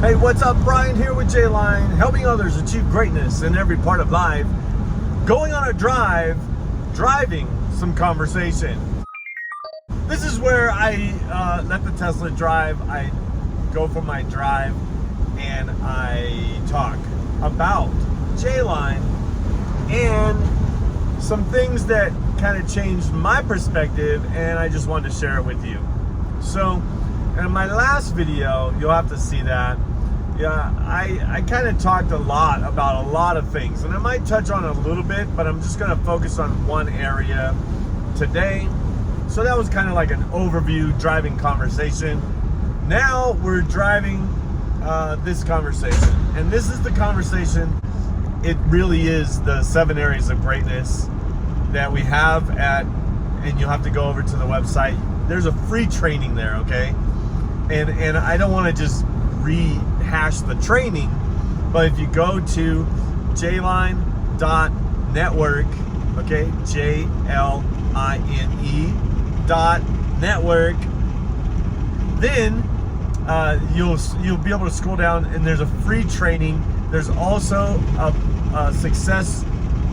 Hey, what's up? Brian here with J-Line, helping others achieve greatness in every part of life. Going on a drive, driving some conversation. This is where I let the Tesla drive. I go for my drive and I talk about J-Line and some things that kind of changed my perspective, and I just wanted to share it with you. So in my last video, you'll have to see that. Yeah, I kind of talked a lot about a lot of things, and I might touch on a little bit, but I'm just going to focus on one area today. So that was kind of like an overview driving conversation. Now we're driving this conversation, and this is the conversation. It really is the 7 areas of greatness that we have and you'll have to go over to the website. There's a free training there, okay? And I don't want to just rehash the training, but if you go to jline.network, okay, JLINE.network, then you'll be able to scroll down and there's a free training. There's also a success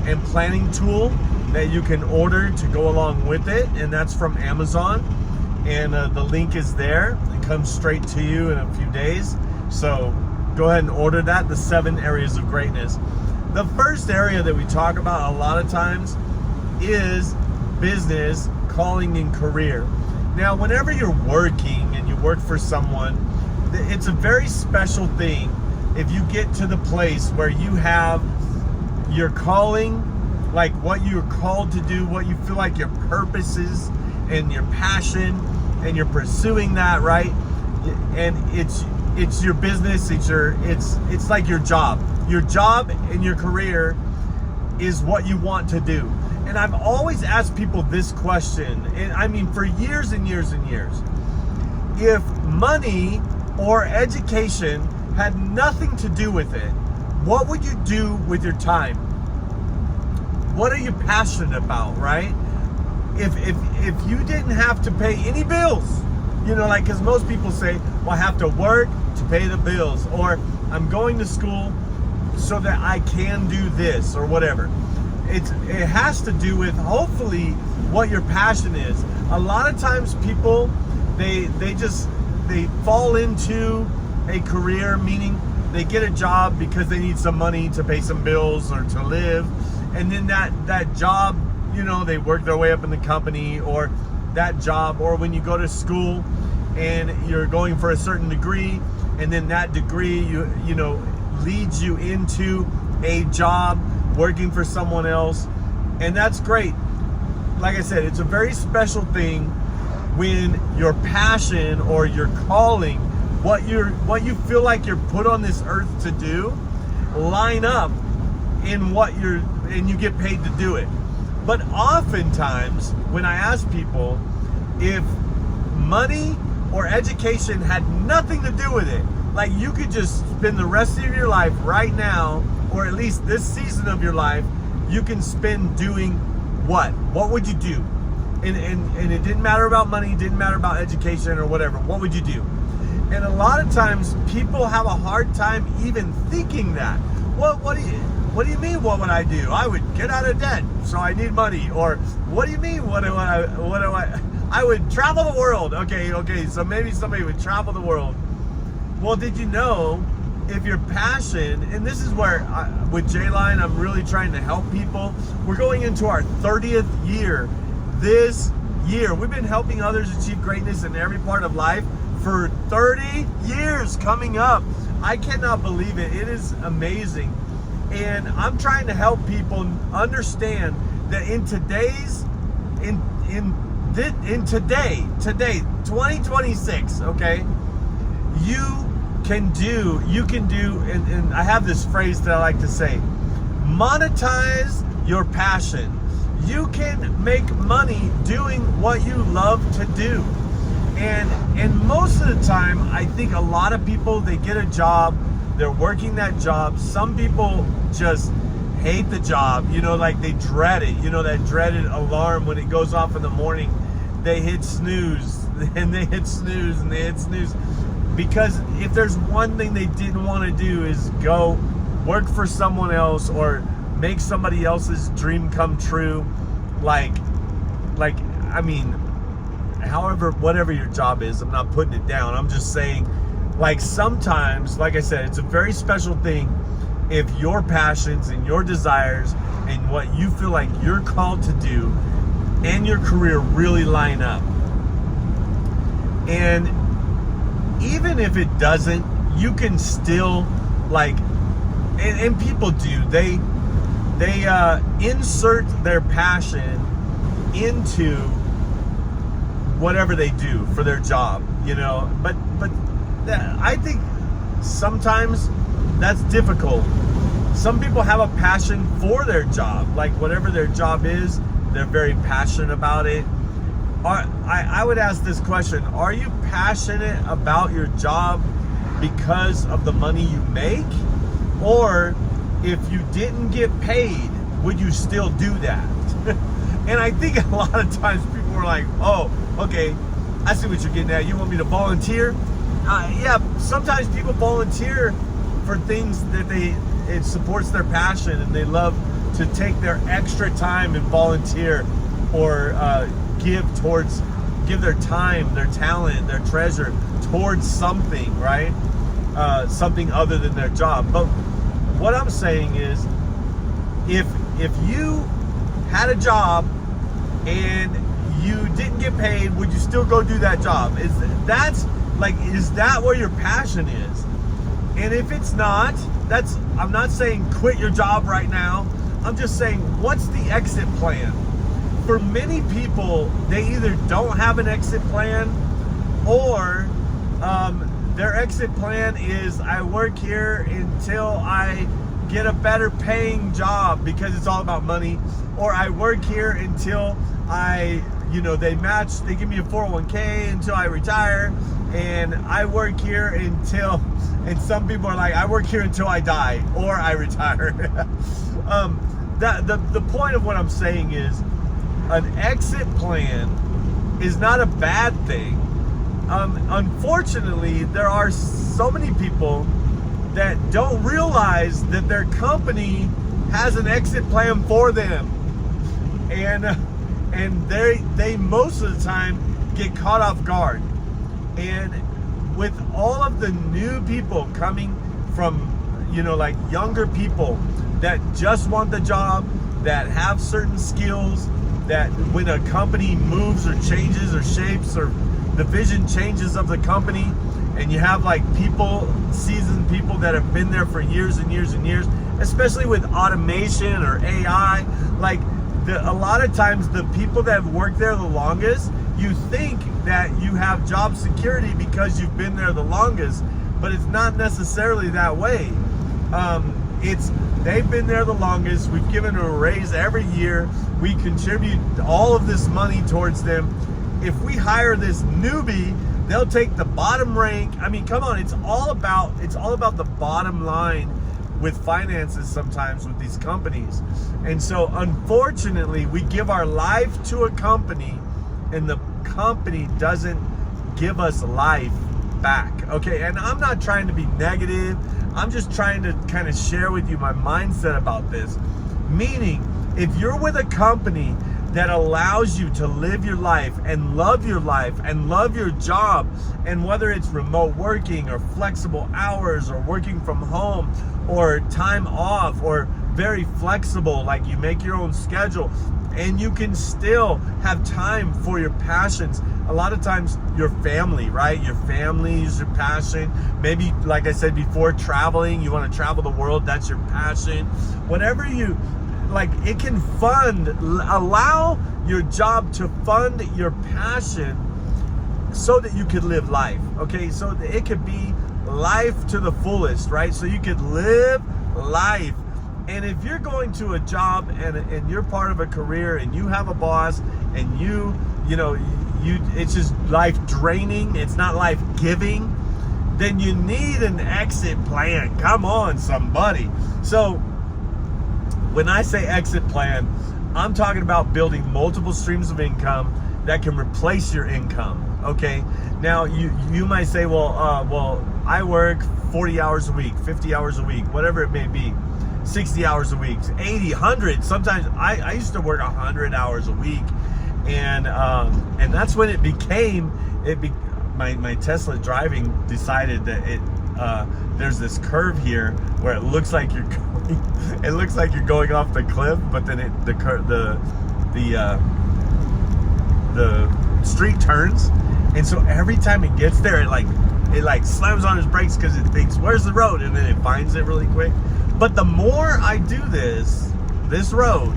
and planning tool that you can order to go along with it, and that's from Amazon, and the link is there. It comes straight to you in a few days, so go ahead and order that. The 7 areas of greatness. The first area that we talk about a lot of times is business, calling, and career. Now, whenever you're working and you work for someone, it's a very special thing if you get to the place where you have your calling, like what you're called to do, what you feel like your purpose is, and your passion, and you're pursuing that, right? And it's your business, it's like your job. Your job and your career is what you want to do. And I've always asked people this question, and I mean for years and years and years. If money or education had nothing to do with it, what would you do with your time? What are you passionate about, right? If you didn't have to pay any bills, you know, like, because most people say, well, I have to work to pay the bills, or I'm going to school so that I can do this or whatever. It has to do with hopefully what your passion is. A lot of times people, they fall into a career, meaning they get a job because they need some money to pay some bills or to live, and then that job, you know, they work their way up in the company, or that job, or when you go to school and you're going for a certain degree, and then that degree you know leads you into a job working for someone else, and that's great. Like I said, it's a very special thing when your passion or your calling, what you feel like you're put on this earth to do, line up in and you get paid to do it. But oftentimes when I ask people if money or education had nothing to do with it, like you could just spend the rest of your life right now, or at least this season of your life, you can spend doing what would you do? And it didn't matter about money, didn't matter about education or whatever. What would you do? And a lot of times people have a hard time even thinking that. What do you mean, what would I do? I would get out of debt, so I need money. Or what do you mean, I would travel the world. Okay, so maybe somebody would travel the world. Well, did you know, if your passion, and this is where with J-Line, I'm really trying to help people. We're going into our 30th year this year. We've been helping others achieve greatness in every part of life for 30 years coming up. I cannot believe it. It is amazing. And I'm trying to help people understand that in today's, in today, 2026, okay, you can do, and I have this phrase that I like to say, monetize your passion. You can make money doing what you love to do. And most of the time, I think a lot of people, they get a job, they're working that job. Some people just hate the job, you know, like they dread it, you know, that dreaded alarm when it goes off in the morning. They hit snooze, and they hit snooze, and they hit snooze. Because if there's one thing they didn't want to do is go work for someone else or make somebody else's dream come true, like I mean, however, whatever your job is, I'm not putting it down. I'm just saying, like, sometimes, like I said, it's a very special thing if your passions and your desires and what you feel like you're called to do and your career really line up. And even if it doesn't, you can still, like, and people do, they insert their passion into whatever they do for their job, you know. But I think sometimes that's difficult. Some people have a passion for their job, like whatever their job is, they're very passionate about it. I would ask this question: are you passionate about your job because of the money you make? Or if you didn't get paid, would you still do that? And I think a lot of times people are like, oh, okay, I see what you're getting at. You want me to volunteer? Yeah, sometimes people volunteer for things that it supports their passion, and they love to take their extra time and volunteer or give their time, their talent, their treasure towards something, right? Something other than their job. But what I'm saying is, if you had a job and you didn't get paid, would you still go do that job? Is that where your passion is? And if it's not, I'm not saying quit your job right now. I'm just saying, what's the exit plan? For many people, they either don't have an exit plan, or their exit plan is, I work here until I get a better paying job because it's all about money, or I work here until they give me a 401k until I retire, and I work here until, and some people are like, I work here until I die or I retire. The point of what I'm saying is, an exit plan is not a bad thing. Unfortunately, there are so many people that don't realize that their company has an exit plan for them, and they most of the time get caught off guard. And with all of the new people coming from, like younger people that just want the job, that have certain skills, that when a company moves or changes or shapes, or the vision changes of the company, and you have like seasoned people that have been there for years and years and years, especially with automation or AI, like a lot of times the people that have worked there the longest, you think that you have job security because you've been there the longest, but it's not necessarily that way. They've been there the longest. We've given them a raise every year. We contribute all of this money towards them. If we hire this newbie, they'll take the bottom rank. I mean, come on, it's all about the bottom line with finances sometimes with these companies. And so unfortunately, we give our life to a company, and the company doesn't give us life back. Okay, and I'm not trying to be negative. I'm just trying to kind of share with you my mindset about this. Meaning, if you're with a company that allows you to live your life and love your job, and whether it's remote working or flexible hours or working from home or time off or very flexible, like you make your own schedule, and you can still have time for your passions. A lot of times your family, right? Your family is your passion. Maybe, like I said before, traveling, you want to travel the world, that's your passion. Whatever you, like, it can allow your job to fund your passion so that you could live life, okay? So it could be life to the fullest, right? So you could live life. And if you're going to a job and you're part of a career and you have a boss and it's just life draining, it's not life giving, then you need an exit plan. Come on, somebody. So when I say exit plan, I'm talking about building multiple streams of income that can replace your income. Okay, now you might say, well, I work 40 hours a week, 50 hours a week, whatever it may be, 60 hours a week, 80, 100. Sometimes I used to work 100 hours a week, and that's when it became my Tesla driving decided that there's this curve here where it looks like you're going off the cliff, but then the street turns, and so every time it gets there, it like slams on its brakes because it thinks, where's the road? And then it finds it really quick. But the more I do this road,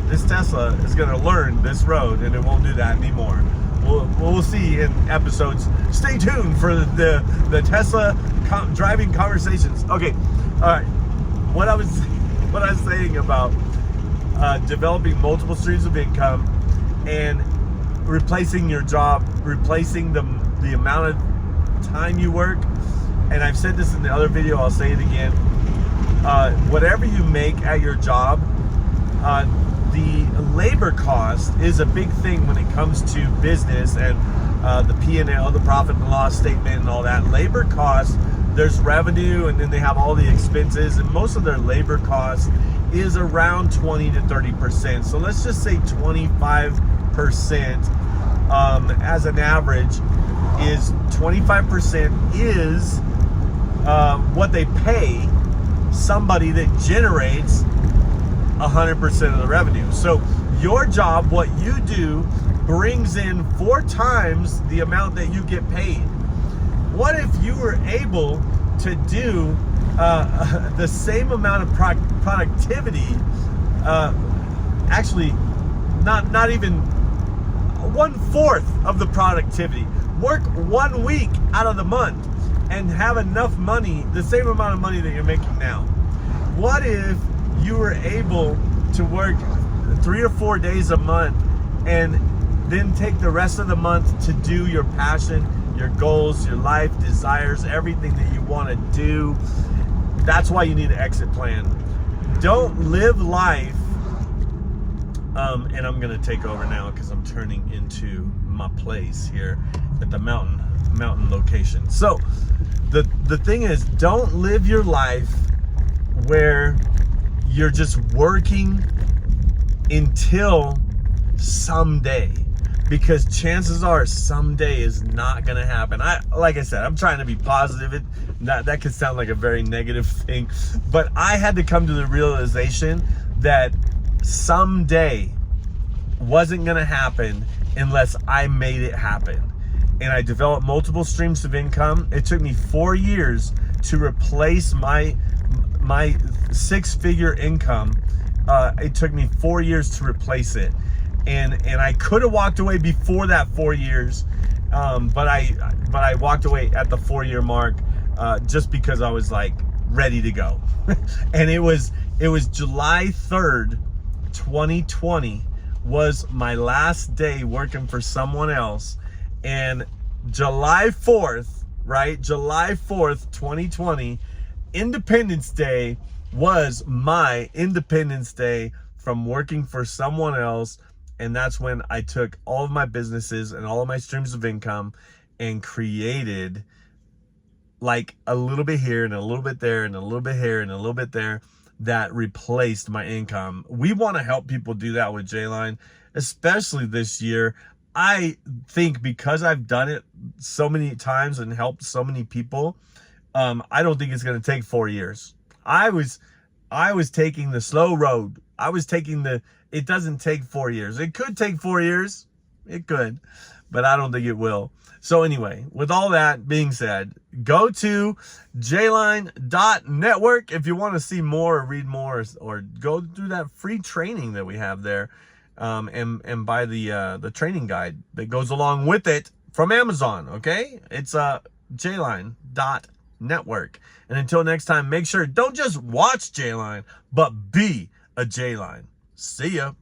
this Tesla is going to learn this road, and it won't do that anymore. We'll see in episodes. Stay tuned for the Tesla driving conversations. Okay, all right. What I was saying about developing multiple streams of income and replacing your job, replacing the amount of time you work. And I've said this in the other video, I'll say it again. Whatever you make at your job, the labor cost is a big thing when it comes to business and the P&L, the profit and loss statement and all that. Labor costs, there's revenue, and then they have all the expenses, and most of their labor cost is around 20 to 30%. So let's just say 25% as an average is 25% is what they pay somebody that generates 100% of the revenue. So your job, what you do, brings in 4 times the amount that you get paid. What if you were able to do the same amount of productivity, actually not even 1/4 of the productivity, work 1 week out of the month and have enough money, the same amount of money that you're making now? What if you were able to work 3 or 4 days a month and then take the rest of the month to do your passion, your goals, your life desires, everything that you want to do? That's why you need an exit plan. Don't live life, and I'm going to take over now because I'm turning into my place here at the mountain location. So the thing is, don't live your life where you're just working until someday, because chances are someday is not going to happen. Like I said, I'm trying to be positive. That could sound like a very negative thing, but I had to come to the realization that someday wasn't going to happen unless I made it happen. And I developed multiple streams of income. It took me 4 years to replace my 6-figure income. It took me 4 years to replace it, and I could have walked away before that 4 years, but I walked away at the 4-year mark just because I was like ready to go. And it was July 3rd, 2020 was my last day working for someone else, and July 4th, right? July 4th, 2020, Independence Day, was my Independence Day from working for someone else. And that's when I took all of my businesses and all of my streams of income and created like a little bit here and a little bit there and a little bit here and a little bit there that replaced my income. We want to help people do that with J-Line, especially this year. I think because I've done it so many times and helped so many people, I don't think it's going to take 4 years. I was taking the slow road. I was taking it doesn't take 4 years. It could take 4 years. It could, but I don't think it will. So anyway, with all that being said, go to jline.network if you want to see more or read more, or go through that free training that we have there, and buy the training guide that goes along with it from Amazon. Okay, it's jline.network. And until next time, make sure, don't just watch J-Line, but be a J-Line. See ya.